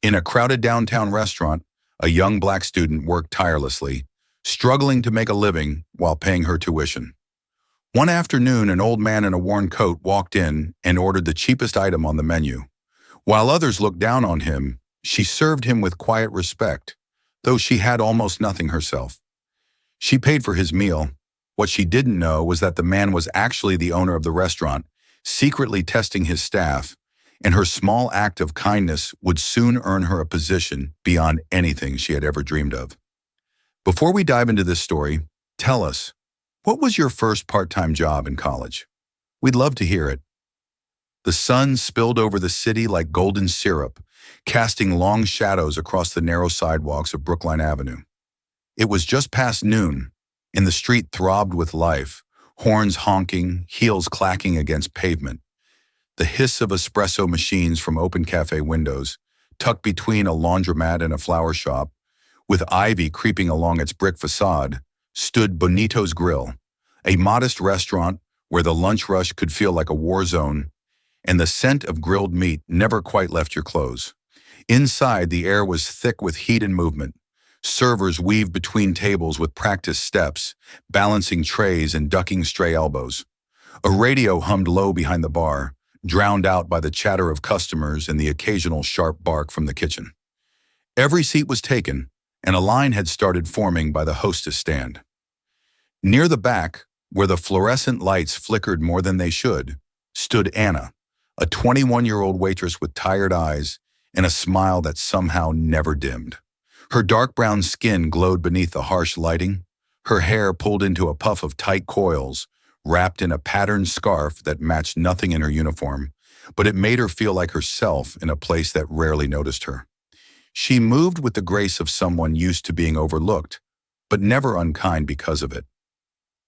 In a crowded downtown restaurant, a young black student worked tirelessly, struggling to make a living while paying her tuition. One afternoon, an old man in a worn coat walked in and ordered the cheapest item on the menu. While others looked down on him, she served him with quiet respect, though she had almost nothing herself. She paid for his meal. What she didn't know was that the man was actually the owner of the restaurant, secretly testing his staff, and her small act of kindness would soon earn her a position beyond anything she had ever dreamed of. Before we dive into this story, tell us, what was your first part-time job in college? We'd love to hear it. The sun spilled over the city like golden syrup, casting long shadows across the narrow sidewalks of Brookline Avenue. It was just past noon, and the street throbbed with life, horns honking, heels clacking against pavement. The hiss of espresso machines from open cafe windows, tucked between a laundromat and a flower shop, with ivy creeping along its brick facade, stood Bonito's Grill, a modest restaurant where the lunch rush could feel like a war zone, and the scent of grilled meat never quite left your clothes. Inside, the air was thick with heat and movement. Servers weaved between tables with practiced steps, balancing trays and ducking stray elbows. A radio hummed low behind the bar, drowned out by the chatter of customers and the occasional sharp bark from the kitchen. Every seat was taken, and a line had started forming by the hostess stand. Near the back, where the fluorescent lights flickered more than they should, stood Anna, a 21-year-old waitress with tired eyes and a smile that somehow never dimmed. Her dark brown skin glowed beneath the harsh lighting, her hair pulled into a puff of tight coils, wrapped in a patterned scarf that matched nothing in her uniform, but it made her feel like herself in a place that rarely noticed her. She moved with the grace of someone used to being overlooked, but never unkind because of it.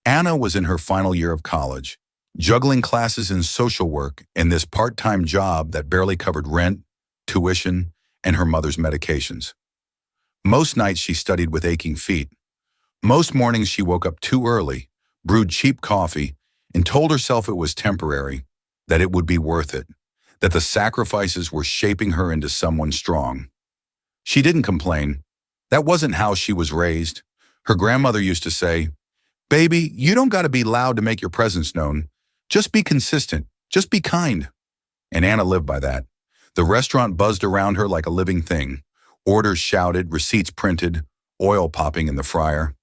Anna was in her final year of college, juggling classes in social work and this part-time job that barely covered rent, tuition, and her mother's medications. Most nights she studied with aching feet. Most mornings she woke up too early, brewed cheap coffee, and told herself it was temporary, that it would be worth it, that the sacrifices were shaping her into someone strong. She didn't complain. That wasn't how she was raised. Her grandmother used to say, "Baby, you don't got to be loud to make your presence known. Just be consistent. Just be kind." And Anna lived by that. The restaurant buzzed around her like a living thing. Orders shouted, receipts printed, oil popping in the fryer.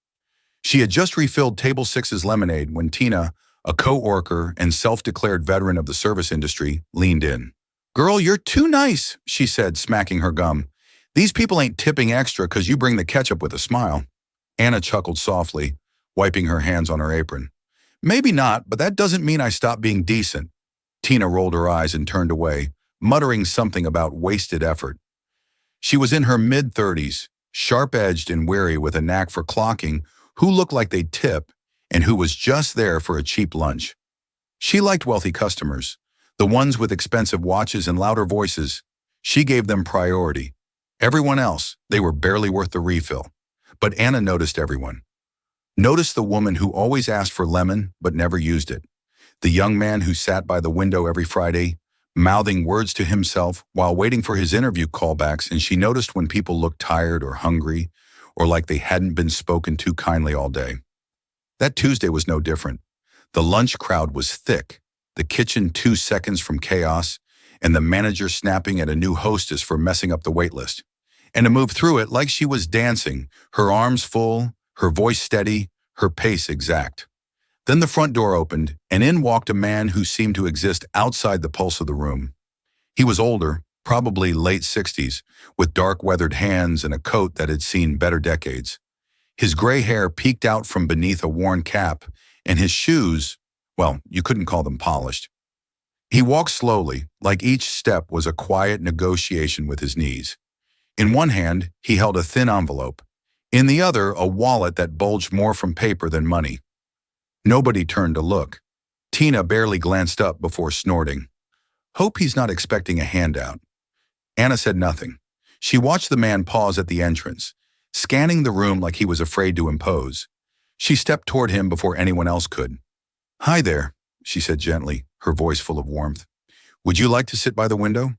She had just refilled Table 6's lemonade when Tina, a co-worker and self-declared veteran of the service industry, leaned in. "Girl, you're too nice," she said, smacking her gum. "These people ain't tipping extra because you bring the ketchup with a smile." Anna chuckled softly, wiping her hands on her apron. "Maybe not, but that doesn't mean I stopped being decent." Tina rolled her eyes and turned away, muttering something about wasted effort. She was in her mid-30s, sharp-edged and wary with a knack for clocking who looked like they'd tip and who was just there for a cheap lunch. She liked wealthy customers, the ones with expensive watches and louder voices. She gave them priority. Everyone else, they were barely worth the refill. But Anna noticed everyone. Noticed the woman who always asked for lemon but never used it. The young man who sat by the window every Friday, mouthing words to himself while waiting for his interview callbacks, and she noticed when people looked tired or hungry or like they hadn't been spoken to kindly all day. That Tuesday was no different. The lunch crowd was thick, the kitchen 2 seconds from chaos, and the manager snapping at a new hostess for messing up the wait list. And to move through it like she was dancing, her arms full, her voice steady, her pace exact. Then the front door opened, and in walked a man who seemed to exist outside the pulse of the room. He was older, probably late 60s, with dark weathered hands and a coat that had seen better decades. His gray hair peeked out from beneath a worn cap, and his shoes, well, you couldn't call them polished. He walked slowly, like each step was a quiet negotiation with his knees. In one hand, he held a thin envelope. In the other, a wallet that bulged more from paper than money. Nobody turned to look. Tina barely glanced up before snorting. "Hope he's not expecting a handout." Anna said nothing. She watched the man pause at the entrance, scanning the room like he was afraid to impose. She stepped toward him before anyone else could. "Hi there," she said gently, her voice full of warmth. "Would you like to sit by the window?"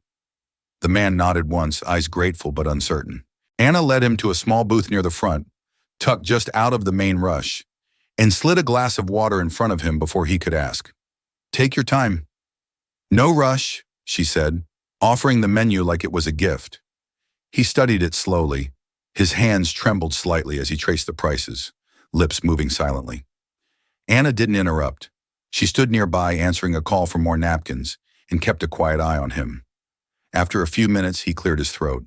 The man nodded once, eyes grateful but uncertain. Anna led him to a small booth near the front, tucked just out of the main rush, and slid a glass of water in front of him before he could ask. "Take your time." "No rush," she said, offering the menu like it was a gift. He studied it slowly. His hands trembled slightly as he traced the prices, lips moving silently. Anna didn't interrupt. She stood nearby answering a call for more napkins and kept a quiet eye on him. After a few minutes, he cleared his throat.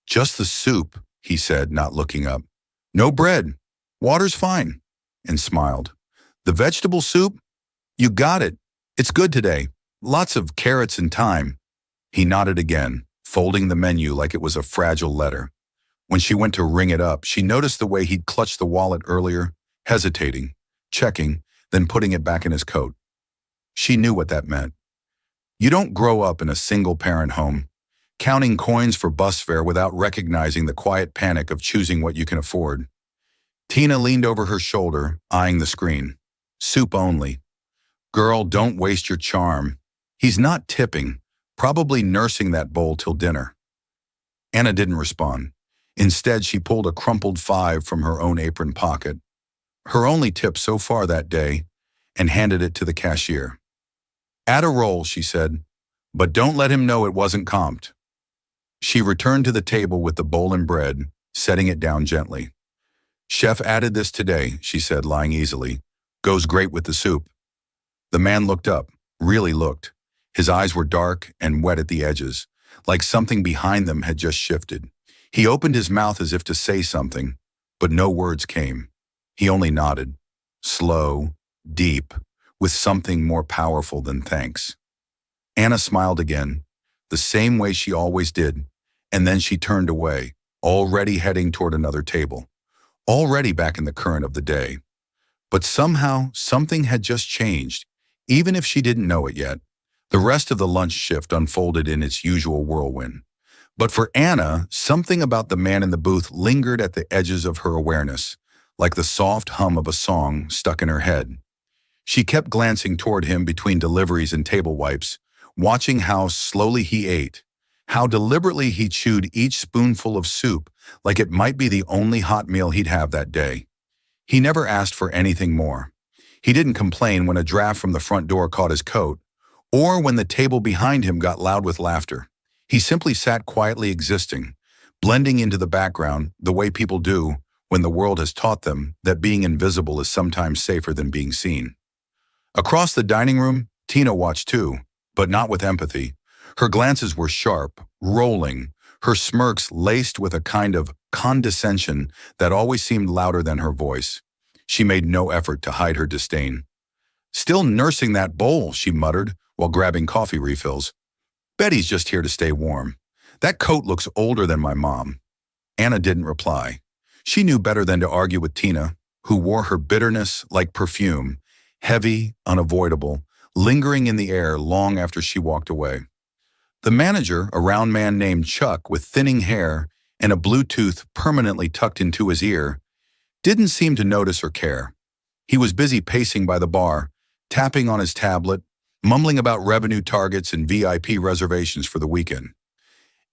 "Just the soup," he said, not looking up. "No bread. Water's fine," and smiled. "The vegetable soup? You got it. It's good today. Lots of carrots and thyme." He nodded again, folding the menu like it was a fragile letter. When she went to ring it up, she noticed the way he'd clutched the wallet earlier, hesitating, checking, then putting it back in his coat. She knew what that meant. You don't grow up in a single-parent home, counting coins for bus fare without recognizing the quiet panic of choosing what you can afford. Tina leaned over her shoulder, eyeing the screen. "Soup only." "Girl, don't waste your charm. He's not tipping, probably nursing that bowl till dinner." Anna didn't respond. Instead, she pulled a crumpled 5 from her own apron pocket, her only tip so far that day, and handed it to the cashier. "Add a roll," she said, "but don't let him know it wasn't comped." She returned to the table with the bowl and bread, setting it down gently. "Chef added this today," she said, lying easily. "Goes great with the soup." The man looked up, really looked. His eyes were dark and wet at the edges, like something behind them had just shifted. He opened his mouth as if to say something, but no words came. He only nodded, slow, deep, with something more powerful than thanks. Anna smiled again, the same way she always did, and then she turned away, already heading toward another table, already back in the current of the day. But somehow, something had just changed, even if she didn't know it yet. The rest of the lunch shift unfolded in its usual whirlwind. But for Anna, something about the man in the booth lingered at the edges of her awareness, like the soft hum of a song stuck in her head. She kept glancing toward him between deliveries and table wipes, watching how slowly he ate, how deliberately he chewed each spoonful of soup like it might be the only hot meal he'd have that day. He never asked for anything more. He didn't complain when a draft from the front door caught his coat, or when the table behind him got loud with laughter. He simply sat quietly existing, blending into the background the way people do when the world has taught them that being invisible is sometimes safer than being seen. Across the dining room, Tina watched too, but not with empathy. Her glances were sharp, rolling, her smirks laced with a kind of condescension that always seemed louder than her voice. She made no effort to hide her disdain. "Still nursing that bowl," she muttered while grabbing coffee refills. "Betty's just here to stay warm. That coat looks older than my mom." Anna didn't reply. She knew better than to argue with Tina, who wore her bitterness like perfume, heavy, unavoidable, lingering in the air long after she walked away. The manager, a round man named Chuck with thinning hair and a Bluetooth permanently tucked into his ear, didn't seem to notice or care. He was busy pacing by the bar, tapping on his tablet, mumbling about revenue targets and VIP reservations for the weekend.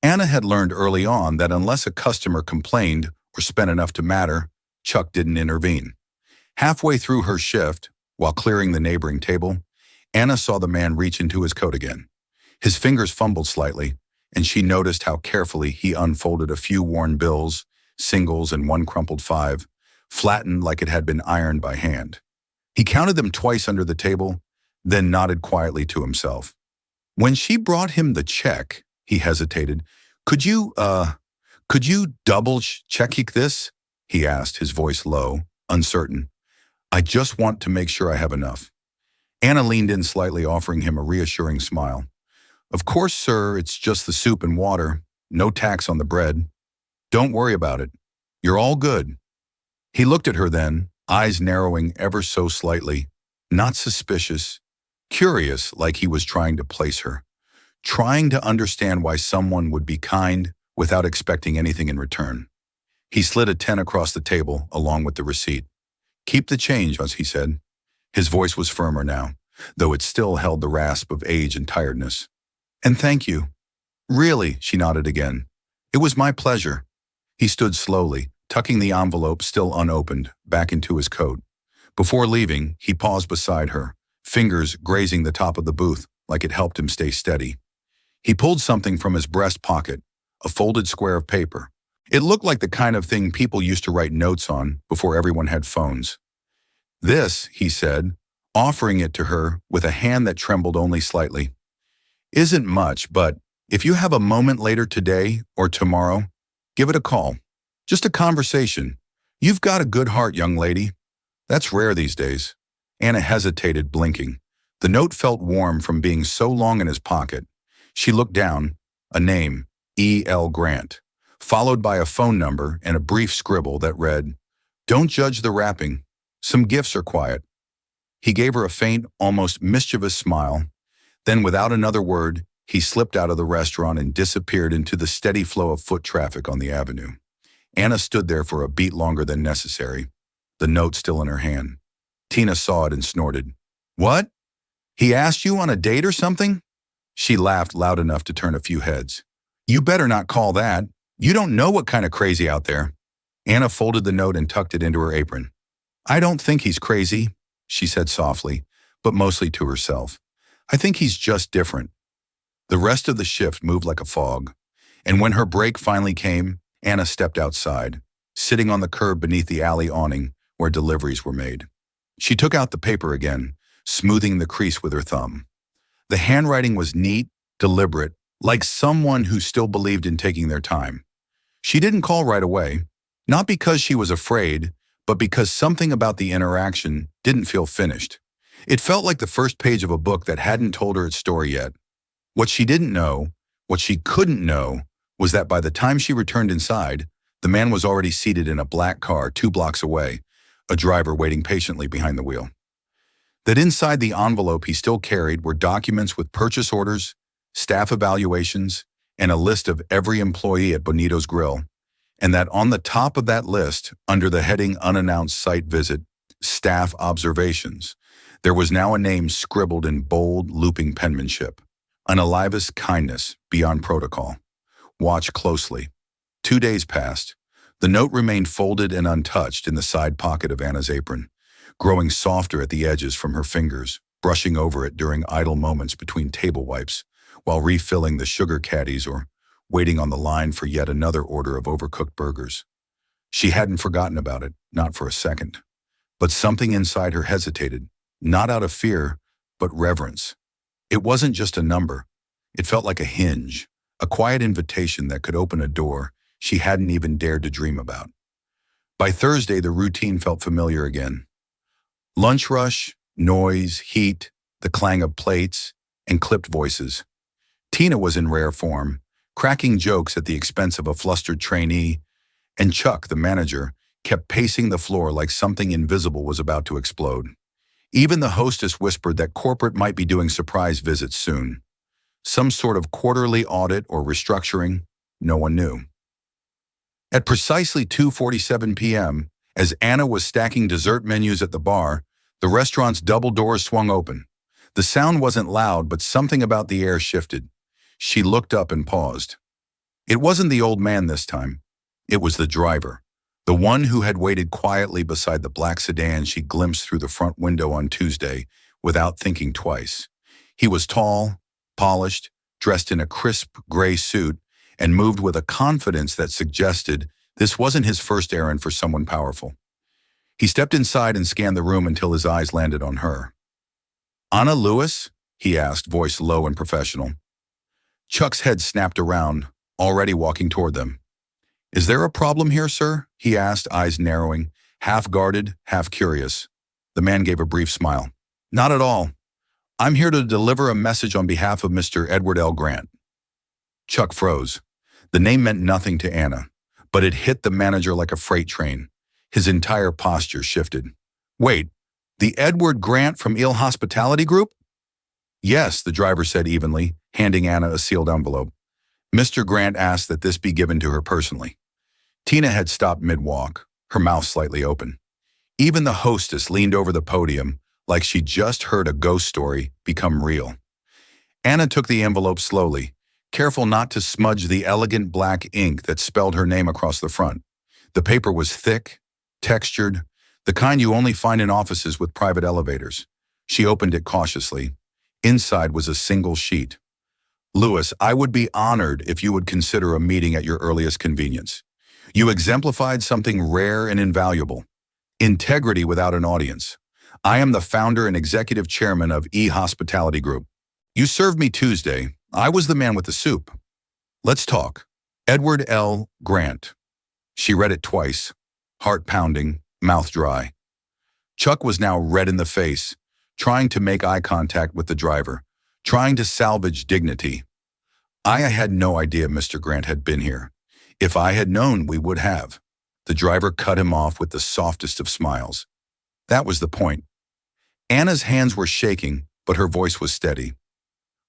Anna had learned early on that unless a customer complained or spent enough to matter, Chuck didn't intervene. Halfway through her shift, while clearing the neighboring table, Anna saw the man reach into his coat again. His fingers fumbled slightly, and she noticed how carefully he unfolded a few worn bills, singles, and one crumpled 5, flattened like it had been ironed by hand. He counted them twice under the table, then nodded quietly to himself. When she brought him the check, he hesitated. Could you double-check this?" he asked, his voice low, uncertain. "I just want to make sure I have enough." Anna leaned in slightly, offering him a reassuring smile. "Of course, sir, it's just the soup and water. No tax on the bread. Don't worry about it. You're all good." He looked at her then, eyes narrowing ever so slightly, not suspicious, curious like he was trying to place her, trying to understand why someone would be kind without expecting anything in return. He slid a 10 across the table along with the receipt. "Keep the change," he said. His voice was firmer now, though it still held the rasp of age and tiredness. "And thank you." Really, she nodded again. It was my pleasure. He stood slowly, tucking the envelope still unopened back into his coat. Before leaving, he paused beside her, fingers grazing the top of the booth like it helped him stay steady. He pulled something from his breast pocket, a folded square of paper. It looked like the kind of thing people used to write notes on before everyone had phones. This, he said, offering it to her with a hand that trembled only slightly, isn't much, but if you have a moment later today or tomorrow, give it a call. Just a conversation. You've got a good heart, young lady. That's rare these days. Anna hesitated, blinking. The note felt warm from being so long in his pocket. She looked down, a name, E.L. Grant, followed by a phone number and a brief scribble that read, "Don't judge the wrapping. Some gifts are quiet." He gave her a faint, almost mischievous smile. Then, without another word, he slipped out of the restaurant and disappeared into the steady flow of foot traffic on the avenue. Anna stood there for a beat longer than necessary, the note still in her hand. Tina saw it and snorted. "What? He asked you on a date or something?" She laughed loud enough to turn a few heads. "You better not call that. You don't know what kind of crazy out there." Anna folded the note and tucked it into her apron. "I don't think he's crazy," she said softly, but mostly to herself. "I think he's just different." The rest of the shift moved like a fog, and when her break finally came, Anna stepped outside, sitting on the curb beneath the alley awning where deliveries were made. She took out the paper again, smoothing the crease with her thumb. The handwriting was neat, deliberate, like someone who still believed in taking their time. She didn't call right away, not because she was afraid, but because something about the interaction didn't feel finished. It felt like the first page of a book that hadn't told her its story yet. What she didn't know, what she couldn't know, was that by the time she returned inside, the man was already seated in a black car 2 blocks away, a driver waiting patiently behind the wheel. That inside the envelope he still carried were documents with purchase orders, staff evaluations, and a list of every employee at Bonito's Grill, and that on the top of that list, under the heading Unannounced Site Visit, Staff Observations, there was now a name scribbled in bold, looping penmanship. An Aliva's kindness beyond protocol. Watch closely. 2 days passed. The note remained folded and untouched in the side pocket of Anna's apron, growing softer at the edges from her fingers, brushing over it during idle moments between table wipes, while refilling the sugar caddies or waiting on the line for yet another order of overcooked burgers. She hadn't forgotten about it, not for a second. But something inside her hesitated, not out of fear, but reverence. It wasn't just a number. It felt like a hinge, a quiet invitation that could open a door she hadn't even dared to dream about. By Thursday, the routine felt familiar again. Lunch rush, noise, heat, the clang of plates, and clipped voices. Tina was in rare form, cracking jokes at the expense of a flustered trainee, and Chuck, the manager, kept pacing the floor like something invisible was about to explode. Even the hostess whispered that corporate might be doing surprise visits soon. Some sort of quarterly audit or restructuring, no one knew. At precisely 2:47 p.m., as Anna was stacking dessert menus at the bar, the restaurant's double doors swung open. The sound wasn't loud, but something about the air shifted. She looked up and paused. It wasn't the old man this time. It was the driver, the one who had waited quietly beside the black sedan she glimpsed through the front window on Tuesday without thinking twice. He was tall, polished, dressed in a crisp gray suit, and moved with a confidence that suggested this wasn't his first errand for someone powerful. He stepped inside and scanned the room until his eyes landed on her. "Anna Lewis?" he asked, voice low and professional. Chuck's head snapped around, already walking toward them. "Is there a problem here, sir?" he asked, eyes narrowing, half guarded, half curious. The man gave a brief smile. "Not at all. I'm here to deliver a message on behalf of Mr. Edward L. Grant." Chuck froze. The name meant nothing to Anna, but it hit the manager like a freight train. His entire posture shifted. "Wait, the Edward Grant from Il Hospitality Group?" "Yes," the driver said evenly, handing Anna a sealed envelope. Mr. Grant asked that this be given to her personally. Tina had stopped mid-walk, her mouth slightly open. Even the hostess leaned over the podium like she'd just heard a ghost story become real. Anna took the envelope slowly, careful not to smudge the elegant black ink that spelled her name across the front. The paper was thick, textured, the kind you only find in offices with private elevators. She opened it cautiously. Inside was a single sheet. Lewis, I would be honored if you would consider a meeting at your earliest convenience. You exemplified something rare and invaluable. Integrity without an audience. I am the founder and executive chairman of E-Hospitality Group. You served me Tuesday. I was the man with the soup. Let's talk. Edward L. Grant. She read it twice, heart pounding, mouth dry. Chuck was now red in the face, trying to make eye contact with the driver, trying to salvage dignity. I had no idea Mr. Grant had been here. If I had known, we would have. The driver cut him off with the softest of smiles. That was the point. Anna's hands were shaking, but her voice was steady.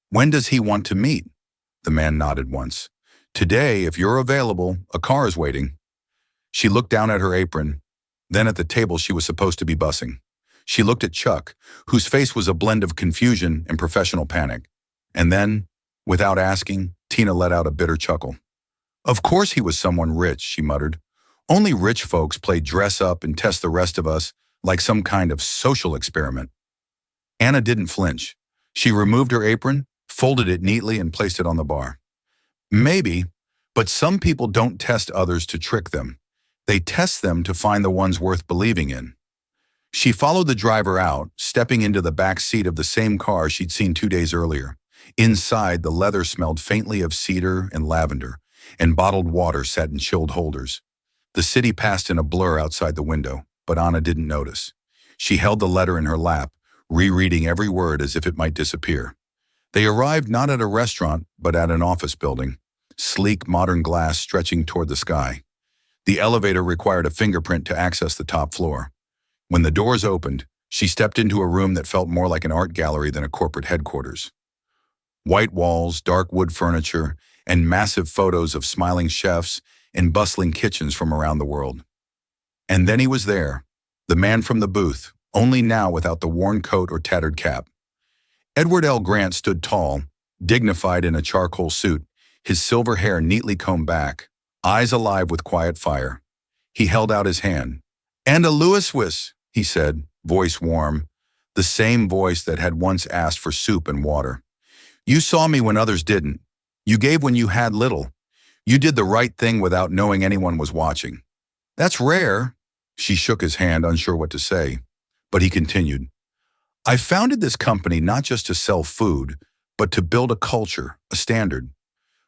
When does he want to meet? The man nodded once. Today, if you're available, a car is waiting. She looked down at her apron, then at the table she was supposed to be bussing. She looked at Chuck, whose face was a blend of confusion and professional panic. And then, without asking, Tina let out a bitter chuckle. Of course he was someone rich, she muttered. Only rich folks play dress up and test the rest of us like some kind of social experiment. Anna didn't flinch. She removed her apron, folded it neatly, and placed it on the bar. Maybe, but some people don't test others to trick them. They test them to find the ones worth believing in. She followed the driver out, stepping into the back seat of the same car she'd seen 2 days earlier. Inside, the leather smelled faintly of cedar and lavender, and bottled water sat in chilled holders. The city passed in a blur outside the window, but Anna didn't notice. She held the letter in her lap, rereading every word as if it might disappear. They arrived not at a restaurant, but at an office building, sleek modern glass stretching toward the sky. The elevator required a fingerprint to access the top floor. When the doors opened, she stepped into a room that felt more like an art gallery than a corporate headquarters. White walls, dark wood furniture, and massive photos of smiling chefs and bustling kitchens from around the world. And then he was there, the man from the booth, only now without the worn coat or tattered cap. Edward L. Grant stood tall, dignified in a charcoal suit, his silver hair neatly combed back, eyes alive with quiet fire. He held out his hand. "And a Lewis Wiss," he said, voice warm, the same voice that had once asked for soup and water. "You saw me when others didn't. You gave when you had little. You did the right thing without knowing anyone was watching. That's rare." She shook his hand, unsure what to say, but he continued. "I founded this company not just to sell food, but to build a culture, a standard.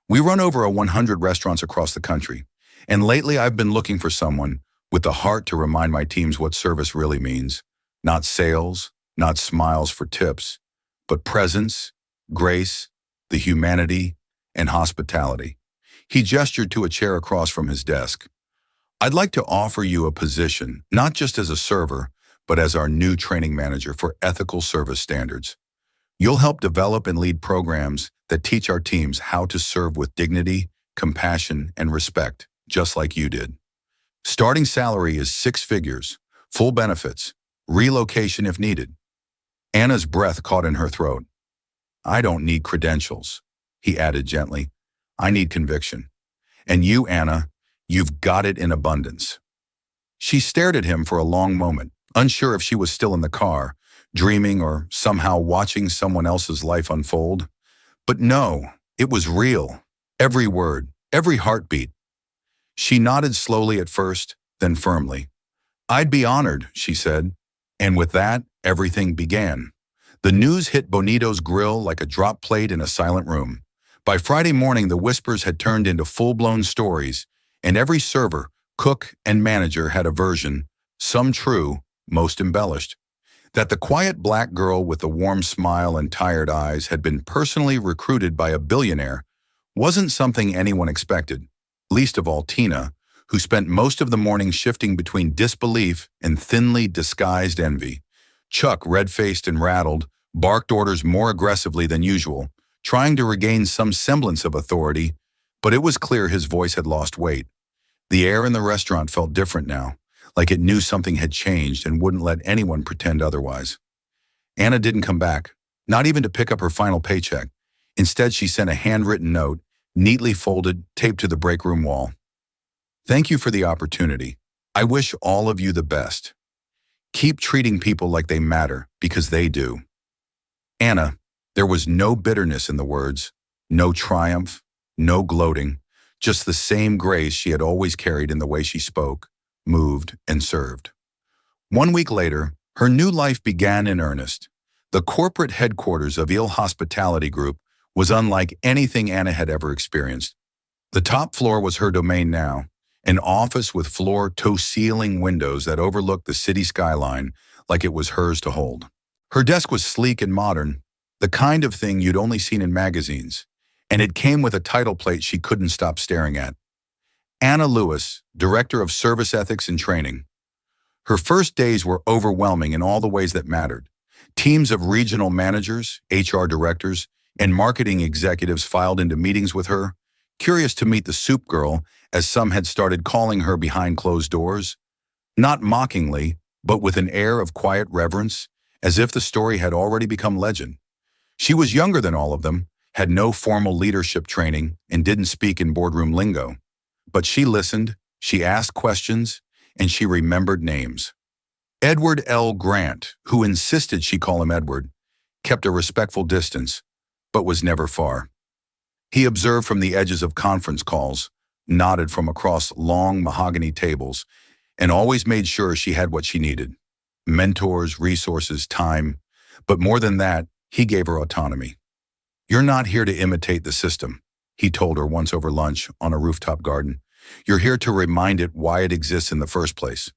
We run over 100 restaurants across the country, and lately I've been looking for someone with the heart to remind my teams what service really means. Not sales, not smiles for tips, but presence, grace, the humanity, and hospitality." He gestured to a chair across from his desk. "I'd like to offer you a position, not just as a server, but as our new training manager for ethical service standards. You'll help develop and lead programs that teach our teams how to serve with dignity, compassion, and respect, just like you did. Starting salary is 6 figures, full benefits, relocation if needed." Anna's breath caught in her throat. "I don't need credentials," he added gently. "I need conviction. And you, Anna, you've got it in abundance." She stared at him for a long moment, unsure if she was still in the car, dreaming or somehow watching someone else's life unfold. But no, it was real. Every word, every heartbeat. She nodded slowly at first, then firmly. "I'd be honored," she said. And with that, everything began. The news hit Bonito's grill like a drop plate in a silent room. By Friday morning, the whispers had turned into full-blown stories, and every server, cook, and manager had a version, some true, most embellished, that the quiet black girl with the warm smile and tired eyes had been personally recruited by a billionaire wasn't something anyone expected, least of all Tina, who spent most of the morning shifting between disbelief and thinly disguised envy. Chuck, red-faced and rattled, barked orders more aggressively than usual, trying to regain some semblance of authority, but it was clear his voice had lost weight. The air in the restaurant felt different now, like it knew something had changed and wouldn't let anyone pretend otherwise. Anna didn't come back, not even to pick up her final paycheck. Instead, she sent a handwritten note, neatly folded, taped to the break room wall. Thank you for the opportunity. I wish all of you the best. Keep treating people like they matter, because they do. Anna, there was no bitterness in the words, no triumph, no gloating, just the same grace she had always carried in the way she spoke, moved, and served. 1 week later, her new life began in earnest. The corporate headquarters of Il Hospitality Group was unlike anything Anna had ever experienced. The top floor was her domain now, an office with floor-to-ceiling windows that overlooked the city skyline like it was hers to hold. Her desk was sleek and modern, the kind of thing you'd only seen in magazines, and it came with a title plate she couldn't stop staring at. Anna Lewis, Director of Service Ethics and Training. Her first days were overwhelming in all the ways that mattered. Teams of regional managers, HR directors, and marketing executives filed into meetings with her, curious to meet the soup girl, as some had started calling her behind closed doors. Not mockingly, but with an air of quiet reverence, as if the story had already become legend. She was younger than all of them, had no formal leadership training, and didn't speak in boardroom lingo. But she listened, she asked questions, and she remembered names. Edward L. Grant, who insisted she call him Edward, kept a respectful distance, but was never far. He observed from the edges of conference calls, nodded from across long mahogany tables, and always made sure she had what she needed. Mentors, resources, time. But more than that, he gave her autonomy. "You're not here to imitate the system," he told her once over lunch on a rooftop garden. "You're here to remind it why it exists in the first place."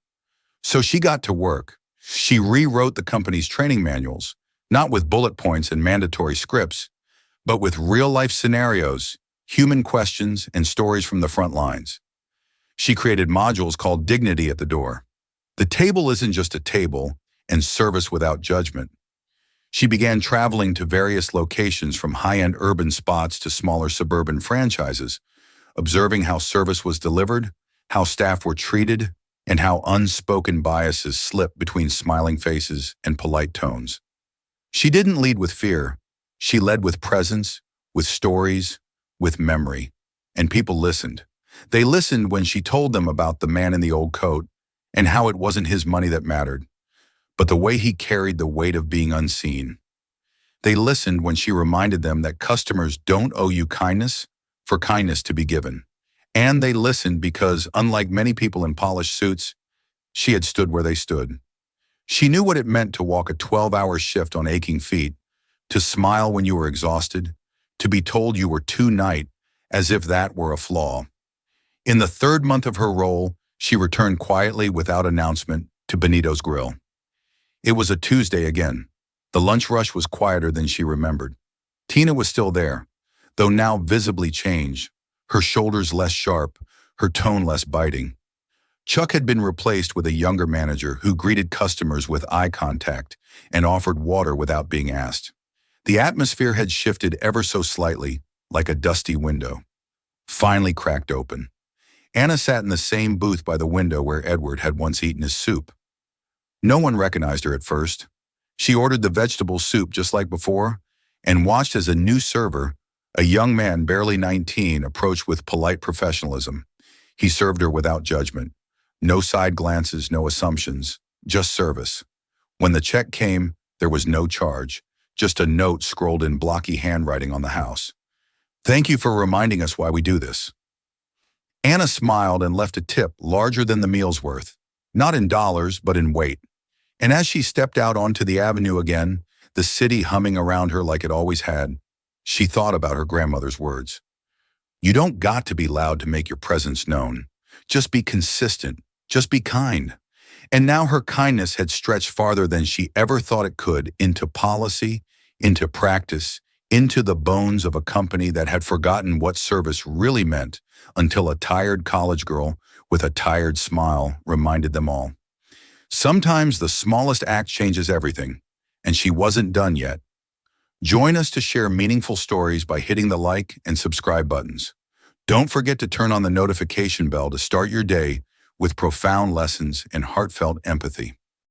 So she got to work. She rewrote the company's training manuals, not with bullet points and mandatory scripts, but with real-life scenarios, human questions, and stories from the front lines. She created modules called Dignity at the Door. The table isn't just a table, and service without judgment. She began traveling to various locations from high-end urban spots to smaller suburban franchises, observing how service was delivered, how staff were treated, and how unspoken biases slipped between smiling faces and polite tones. She didn't lead with fear. She led with presence, with stories, with memory. And people listened. They listened when she told them about the man in the old coat and how it wasn't his money that mattered, but the way he carried the weight of being unseen. They listened when she reminded them that customers don't owe you kindness for kindness to be given. And they listened because, unlike many people in polished suits, she had stood where they stood. She knew what it meant to walk a 12-hour shift on aching feet, to smile when you were exhausted, to be told you were too night, as if that were a flaw. In the 3rd month of her role, she returned quietly without announcement to Benito's Grill. It was a Tuesday again. The lunch rush was quieter than she remembered. Tina was still there, though now visibly changed, her shoulders less sharp, her tone less biting. Chuck had been replaced with a younger manager who greeted customers with eye contact and offered water without being asked. The atmosphere had shifted ever so slightly, like a dusty window. Finally cracked open. Anna sat in the same booth by the window where Edward had once eaten his soup. No one recognized her at first. She ordered the vegetable soup just like before and watched as a new server, a young man barely 19, approached with polite professionalism. He served her without judgment. No side glances, no assumptions, just service. When the check came, there was no charge, just a note scrolled in blocky handwriting on the house. "Thank you for reminding us why we do this." Anna smiled and left a tip larger than the meal's worth, not in dollars, but in weight. And as she stepped out onto the avenue again, the city humming around her like it always had, she thought about her grandmother's words. "You don't got to be loud to make your presence known. Just be consistent. Just be kind." And now her kindness had stretched farther than she ever thought it could, into policy, into practice, into the bones of a company that had forgotten what service really meant until a tired college girl with a tired smile reminded them all. Sometimes the smallest act changes everything, and she wasn't done yet. Join us to share meaningful stories by hitting the like and subscribe buttons. Don't forget to turn on the notification bell to start your day with profound lessons and heartfelt empathy.